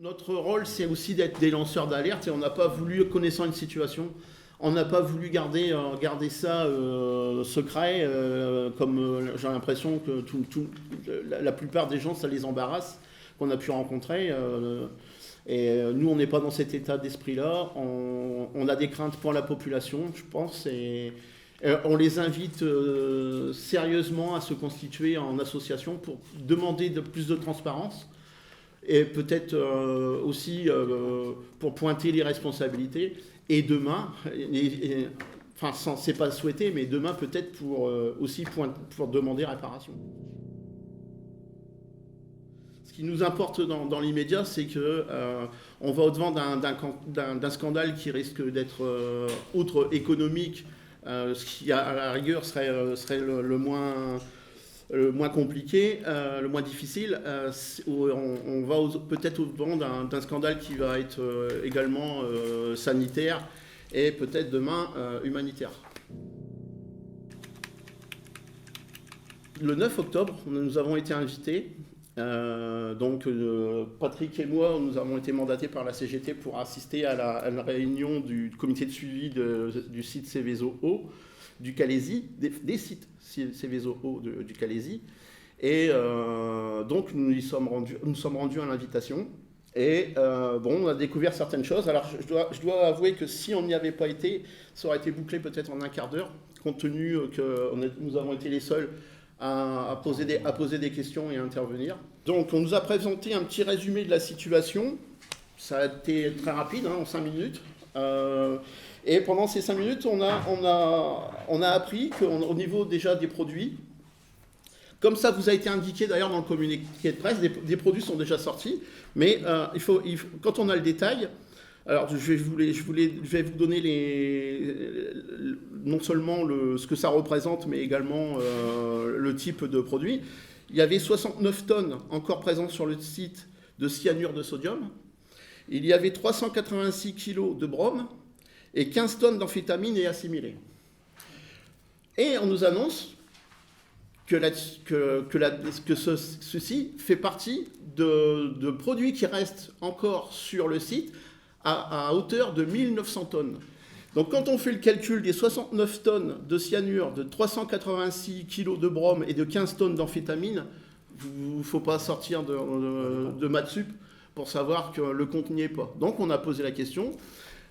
Notre rôle, c'est aussi d'être des lanceurs d'alerte et on n'a pas voulu, connaissant une situation, on n'a pas voulu garder ça secret, comme j'ai l'impression que la plupart des gens, ça les embarrasse, qu'on a pu rencontrer. Et nous, on n'est pas dans cet état d'esprit-là. On a des craintes pour la population, je pense, et on les invite sérieusement à se constituer en association pour demander plus de transparence et peut-être aussi pour pointer les responsabilités. Et demain, enfin, c'est pas souhaité, mais demain peut-être aussi pour demander réparation. Ce qui nous importe dans l'immédiat, c'est que on va au-devant d'un scandale qui risque d'être outre économique, ce qui à la rigueur serait le moins compliqué, le moins difficile. On va peut-être au-devant d'un scandale qui va être également sanitaire et peut-être demain humanitaire. Le 9 octobre, nous avons été invités. Patrick et moi, nous avons été mandatés par la CGT pour assister à la réunion du comité de suivi du site Seveso Eau du Calaisis, des sites Seveso Eau du Calaisis. Et donc nous sommes rendus à l'invitation. Et on a découvert certaines choses. Alors je dois avouer que si on n'y avait pas été, ça aurait été bouclé peut-être en un quart d'heure, compte tenu que nous avons été les seuls à poser des questions et à intervenir. Donc on nous a présenté un petit résumé de la situation. Ça a été très rapide, en 5 minutes. Et pendant ces 5 minutes, on a appris qu'au niveau déjà des produits, comme ça vous a été indiqué d'ailleurs dans le communiqué de presse, des produits sont déjà sortis, mais quand on a le détail, alors je vais vous donner non seulement ce que ça représente, mais également le type de produit. Il y avait 69 tonnes encore présentes sur le site de cyanure de sodium. Il y avait 386 kg de brome et 15 tonnes d'amphétamine et assimilées. Et on nous annonce que ceci fait partie de produits qui restent encore sur le site à hauteur de 1900 tonnes. Donc quand on fait le calcul des 69 tonnes de cyanure, de 386 kg de brome et de 15 tonnes d'amphétamine, il ne faut pas sortir de maths sup pour savoir que le compte n'y est pas. Donc on a posé la question,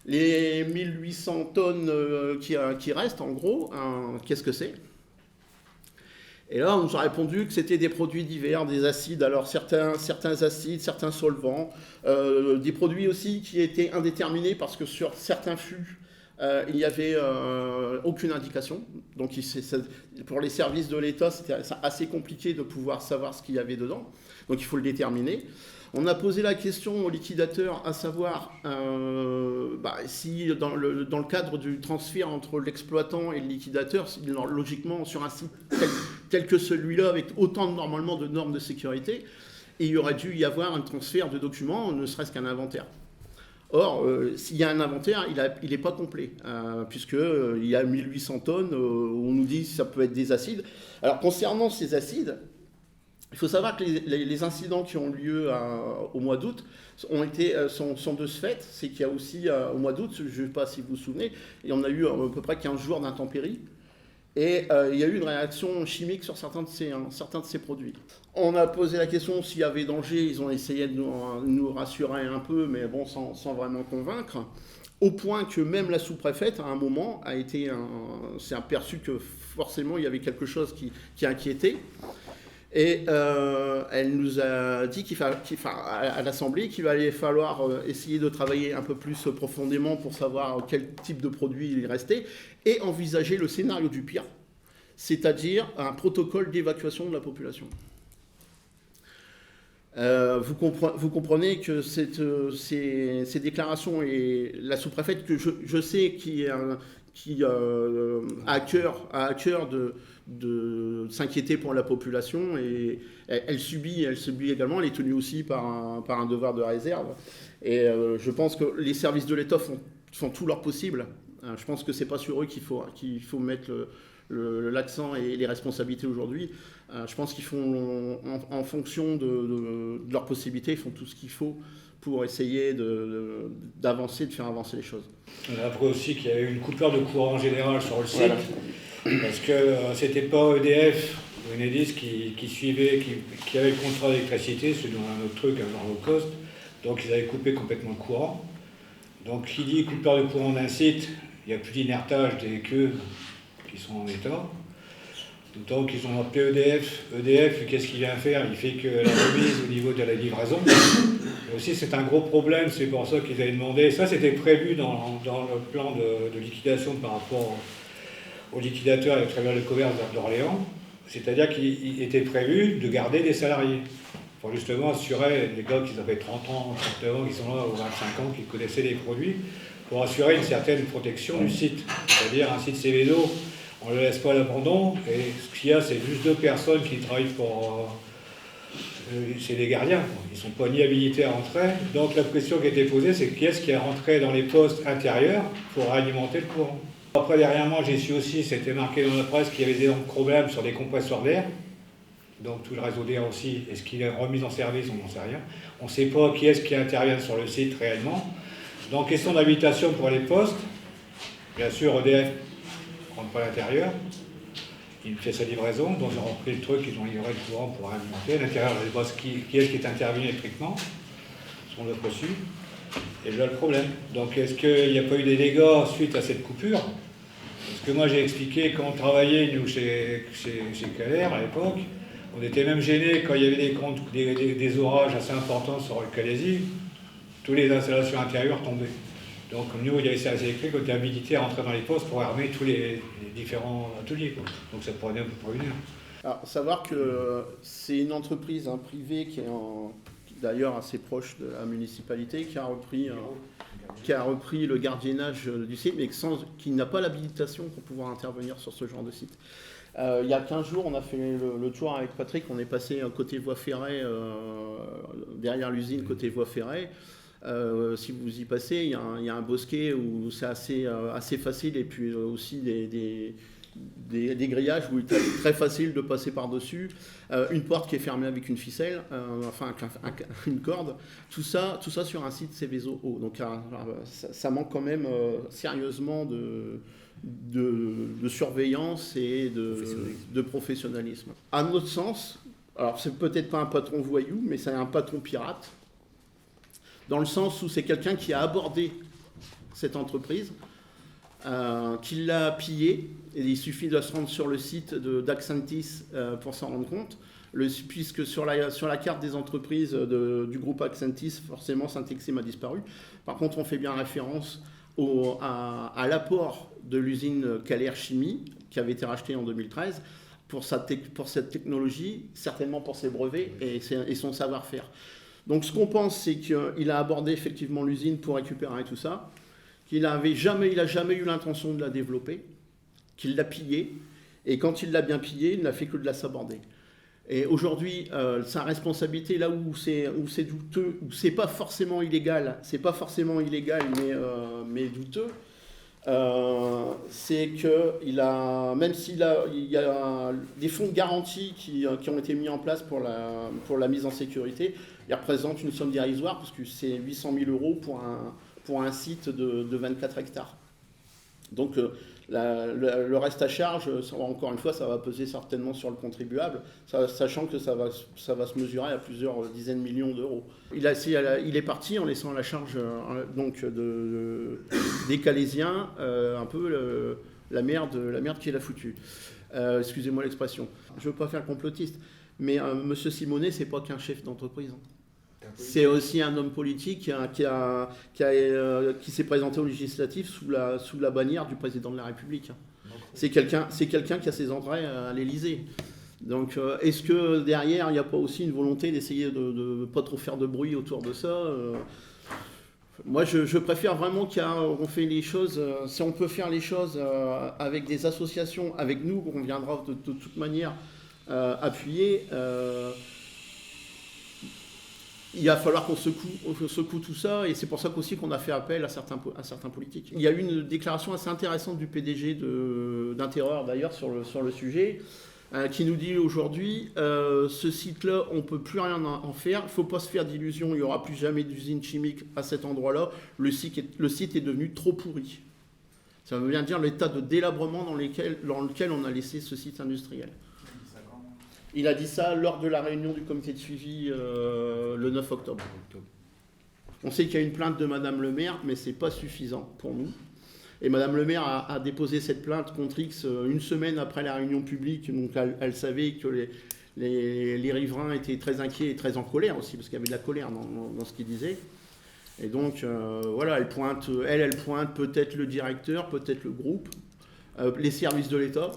les 1800 tonnes qui restent en gros, qu'est-ce que c'est ? Et là, on nous a répondu que c'était des produits divers, des acides, alors certains acides, certains solvants, des produits aussi qui étaient indéterminés parce que sur certains fûts, il n'y avait aucune indication. Donc pour les services de l'État, c'était assez compliqué de pouvoir savoir ce qu'il y avait dedans. Donc il faut le déterminer. On a posé la question au liquidateur à savoir si dans le cadre du transfert entre l'exploitant et le liquidateur, logiquement sur un site tel que celui-là, avec autant normalement de normes de sécurité, il aurait dû y avoir un transfert de documents, ne serait-ce qu'un inventaire. Or, s'il y a un inventaire, il n'est pas complet, puisqu'il y a 1800 tonnes, on nous dit que ça peut être des acides. Alors, concernant ces acides, il faut savoir que les incidents qui ont lieu au mois d'août sont de ce fait. C'est qu'il y a aussi, au mois d'août, je ne sais pas si vous vous souvenez, et on a eu à peu près 15 jours d'intempéries. Et il y a eu une réaction chimique sur certains de ces produits. On a posé la question s'il y avait danger, ils ont essayé de nous rassurer un peu, mais bon, sans vraiment convaincre, au point que même la sous-préfète, à un moment, s'est aperçue que forcément il y avait quelque chose qui inquiétait. Et elle nous a dit à l'Assemblée qu'il allait falloir essayer de travailler un peu plus profondément pour savoir quel type de produit il restait et envisager le scénario du pire, c'est-à-dire un protocole d'évacuation de la population. Vous comprenez que ces déclarations et la sous-préfète que je sais qui a à cœur de s'inquiéter pour la population, et elle subit également, elle est tenue aussi par un devoir de réserve. Et je pense que les services de l'État font tout leur possible. Je pense que c'est pas sur eux qu'il faut mettre l'accent et les responsabilités aujourd'hui. Je pense qu'ils font, en fonction de leurs possibilités, ils font tout ce qu'il faut pour essayer d'avancer, de faire avancer les choses. On a appris aussi qu'il y avait une coupure de courant général sur le site, voilà. Parce que c'était pas EDF ou Enedis qui suivait, qui avait le contrat d'électricité, c'est dans un autre truc, un genre low cost, donc ils avaient coupé complètement le courant. Donc qui dit coupure de courant d'un site, il n'y a plus d'inertage des queues qui sont en état. Donc ils ont appelé EDF. EDF, qu'est-ce qu'il vient faire? Il fait que la remise au niveau de la livraison. Et aussi c'est un gros problème, c'est pour ça qu'ils avaient demandé, ça c'était prévu dans le plan de liquidation par rapport aux liquidateurs et au travers le commerce d'Orléans, c'est-à-dire qu'il était prévu de garder des salariés pour justement assurer les gars qui avaient 30 ans, 39 ans, qui sont là, ou 25 ans, qui connaissaient les produits, pour assurer une certaine protection du site. C'est-à-dire un site Céveso, on ne le laisse pas à l'abandon, et ce qu'il y a, c'est juste 2 personnes qui travaillent pour... c'est des gardiens, ils ne sont pas ni habilités à rentrer. Donc la question qui a été posée, c'est qui est-ce qui est rentré dans les postes intérieurs pour alimenter le courant. Après, derrière moi, j'ai su aussi, c'était marqué dans la presse, qu'il y avait des problèmes sur des compresseurs d'air. Donc tout le réseau d'air aussi, est-ce qu'il est remis en service, on n'en sait rien. On ne sait pas qui est-ce qui intervient sur le site réellement. Donc question d'habilitation pour les postes, bien sûr EDF ne rentre pas à l'intérieur, il fait sa livraison, donc ils ont repris le truc, ils ont livré le courant pour alimenter. À l'intérieur, je ne sais pas qui est-ce qui est intervenu électriquement, on l'a pas su, et là le problème. Donc est-ce qu'il n'y a pas eu des dégâts suite à cette coupure? Parce que moi j'ai expliqué quand on travaillait, nous, chez Keller à l'époque, on était même gênés quand il y avait des orages assez importants sur le Calaisis, toutes les installations intérieures tombaient. Donc nous, il y avait des services électriques, on était habilités à rentrer dans les postes pour armer tous les différents ateliers, quoi. Donc ça prenait un peu pour une heure. Alors, savoir que c'est une entreprise privée qui est d'ailleurs assez proche de la municipalité, qui a repris le gardiennage du site, mais qui n'a pas l'habilitation pour pouvoir intervenir sur ce genre de site. Il y a 15 jours, on a fait le tour avec Patrick, on est passé côté voie ferrée, derrière l'usine côté voie ferrée. Si vous y passez, il y a un bosquet où c'est assez facile, et puis aussi des grillages où il est très facile de passer par-dessus, une porte qui est fermée avec une ficelle, enfin une corde, tout ça sur un site Céveso haut. Donc ça manque quand même sérieusement de surveillance et de professionnalisme. À notre sens, alors c'est peut-être pas un patron voyou, mais c'est un patron pirate, dans le sens où c'est quelqu'un qui a abordé cette entreprise, qui l'a pillée, et il suffit de se rendre sur le site d'Axentis pour s'en rendre compte, puisque sur la carte des entreprises du groupe Axentis, forcément Saint-Exim a disparu. Par contre, on fait bien référence à l'apport de l'usine Calher Chimie, qui avait été rachetée en 2013, pour cette technologie, certainement pour ses brevets et son savoir-faire. Donc ce qu'on pense, c'est qu'il a abordé effectivement l'usine pour récupérer tout ça, qu'il n'a jamais eu l'intention de la développer, qu'il l'a pillée, et quand il l'a bien pillée, il n'a fait que de la saborder. Et aujourd'hui, sa responsabilité, là où c'est douteux, où c'est pas forcément illégal, mais douteux, c'est que même il y a des fonds de garantie qui ont été mis en place pour la mise en sécurité, ils représentent une somme dérisoire, parce que c'est 800 000 € pour un site de 24 hectares. Donc le reste à charge, encore une fois, ça va peser certainement sur le contribuable, sachant que ça va se mesurer à plusieurs dizaines de millions d'euros. Il est parti en laissant à la charge donc des Calaisiens un peu la merde qu'il a foutue. Excusez-moi l'expression. Je ne veux pas faire complotiste, mais M. Simonet, c'est pas qu'un chef d'entreprise. C'est aussi un homme politique qui s'est présenté au législatif sous la bannière du président de la République. C'est quelqu'un qui a ses entrées à l'Élysée. Donc est-ce que derrière, il n'y a pas aussi une volonté d'essayer de ne pas trop faire de bruit autour de ça Moi, je préfère vraiment qu'on fait les choses, si on peut faire les choses avec des associations, avec nous, qu'on viendra de toute manière appuyer. il va falloir qu'on secoue tout ça, et c'est pour ça qu'aussi qu'on a fait appel à certains politiques. Il y a eu une déclaration assez intéressante du PDG d'Interreur d'ailleurs sur le sujet, qui nous dit aujourd'hui, ce site-là, on ne peut plus rien en faire, il ne faut pas se faire d'illusions, il n'y aura plus jamais d'usine chimique à cet endroit-là, le site est devenu trop pourri. Ça veut bien dire l'état de délabrement dans lequel on a laissé ce site industriel. Il a dit ça lors de la réunion du comité de suivi le 9 octobre. On sait qu'il y a une plainte de Madame le maire, mais ce n'est pas suffisant pour nous. Et Madame le maire a déposé cette plainte contre X une semaine après la réunion publique, donc elle savait que les riverains étaient très inquiets et très en colère aussi, parce qu'il y avait de la colère dans ce qu'il disait. Et donc, voilà, elle pointe peut-être le directeur, peut-être le groupe, les services de l'État.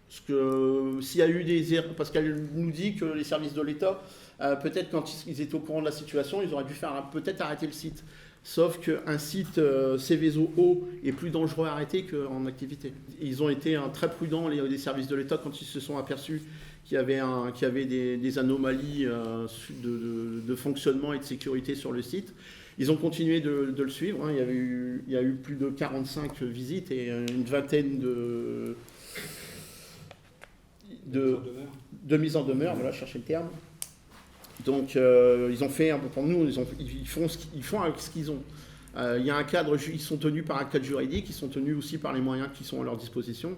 Parce que s'il y a eu des erreurs, parce qu'elle nous dit que les services de l'État, peut-être quand ils étaient au courant de la situation, ils auraient dû peut-être arrêter le site. Sauf qu'un site Céveso eau est plus dangereux à arrêter qu'en activité. Ils ont été très prudents, les services de l'État, quand ils se sont aperçus qu'il y avait des anomalies de fonctionnement et de sécurité sur le site. Ils ont continué de le suivre. Hein. Il y a eu plus de 45 visites et une vingtaine de mise en demeure, voilà, chercher le terme. Donc, ils ont fait, pour nous, ils font avec ce qu'ils ont. Il y a un cadre, ils sont tenus par un cadre juridique, ils sont tenus aussi par les moyens qui sont à leur disposition.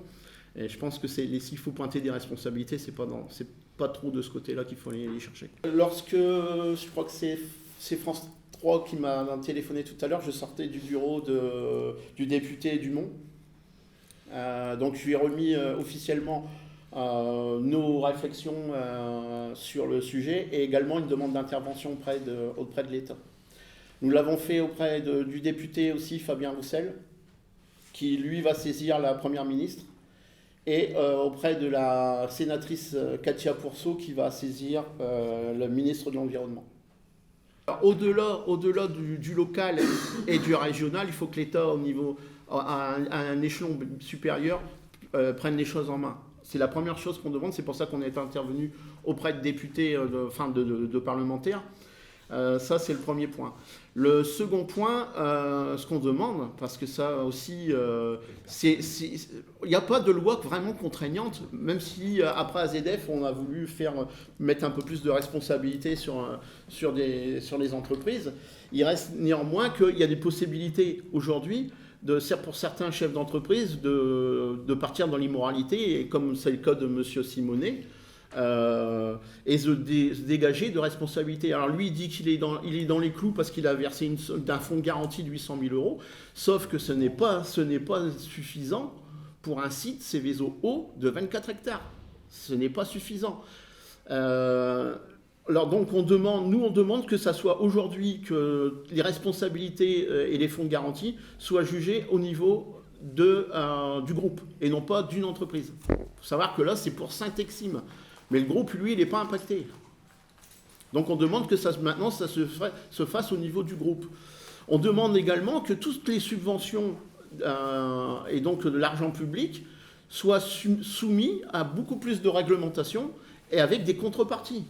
Et je pense que s'il faut pointer des responsabilités, c'est pas trop de ce côté-là qu'il faut aller les chercher. Lorsque, je crois que c'est France 3 qui m'a téléphoné tout à l'heure, je sortais du bureau du député Dumont. Donc, je lui ai remis officiellement nos réflexions sur le sujet et également une demande d'intervention auprès de l'État. Nous l'avons fait auprès du député aussi Fabien Roussel, qui lui va saisir la Première ministre, et auprès de la sénatrice Katia Pourceau qui va saisir le ministre de l'Environnement. Au-delà du local et du régional, il faut que l'État, à un échelon supérieur, prenne les choses en main. C'est la première chose qu'on demande, c'est pour ça qu'on est intervenu auprès de députés, de parlementaires. Ça, c'est le premier point. Le second point, ce qu'on demande, parce que ça aussi, il n'y a pas de loi vraiment contraignante, même si après AZF, on a voulu mettre un peu plus de responsabilité sur les entreprises. Il reste néanmoins qu'il y a des possibilités aujourd'hui pour certains chefs d'entreprise de partir dans l'immoralité, et comme c'est le cas de M. Simonet, et se dégager de responsabilité. Alors lui, il dit qu'il est dans les clous parce qu'il a versé d'un fonds garanti de 800 000 €, sauf que ce n'est pas suffisant pour un site Céveso eau de 24 hectares. Ce n'est pas suffisant. Alors donc on demande que ça soit aujourd'hui, que les responsabilités et les fonds de garantie soient jugés au niveau du groupe et non pas d'une entreprise. Il faut savoir que là c'est pour Saint-Exime, mais le groupe lui il n'est pas impacté. Donc on demande que maintenant ça se fasse au niveau du groupe. On demande également que toutes les subventions et donc de l'argent public soient soumis à beaucoup plus de réglementation et avec des contreparties.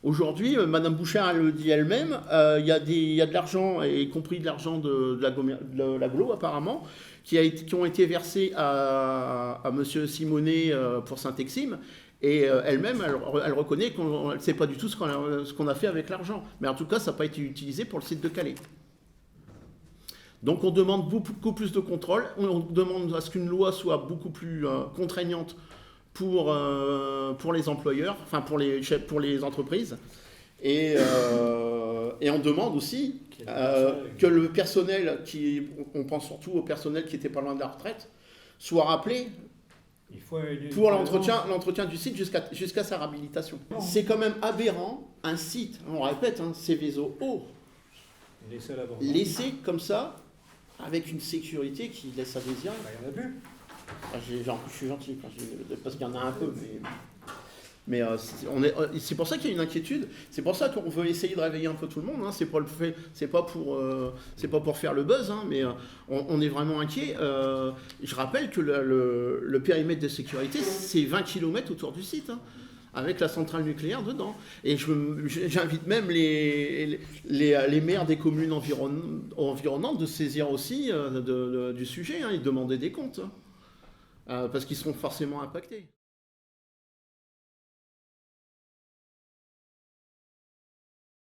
Aujourd'hui, Mme Bouchard elle le dit elle-même, il y a de l'argent, y compris de l'argent de l'agglo apparemment, qui ont été versés à M. Simonet pour Saint-Exime. Et elle-même, elle reconnaît qu'on ne sait pas du tout ce qu'on a fait avec l'argent. Mais en tout cas, ça n'a pas été utilisé pour le site de Calais. Donc on demande beaucoup plus de contrôle. On demande à ce qu'une loi soit beaucoup plus contraignante pour les employeurs, enfin pour les entreprises. Et on demande aussi que le personnel, on pense surtout au personnel qui était pas loin de la retraite, soit rappelé pour l'entretien du site jusqu'à sa réhabilitation. C'est quand même aberrant, un site, on répète, Céveso eau, laissé comme ça, avec une sécurité qui laisse à désirer. Il y en a plus. Je suis gentil, parce qu'il y en a un peu, mais c'est pour ça qu'il y a une inquiétude. C'est pour ça qu'on veut essayer de réveiller un peu tout le monde. Hein. C'est pas pour faire le buzz, hein, mais on est vraiment inquiet. Je rappelle que le périmètre de sécurité, c'est 20 km autour du site. Hein. avec la centrale nucléaire dedans. Et j'invite même les maires des communes environnantes de saisir aussi du sujet, hein, et de demander des comptes, parce qu'ils seront forcément impactés.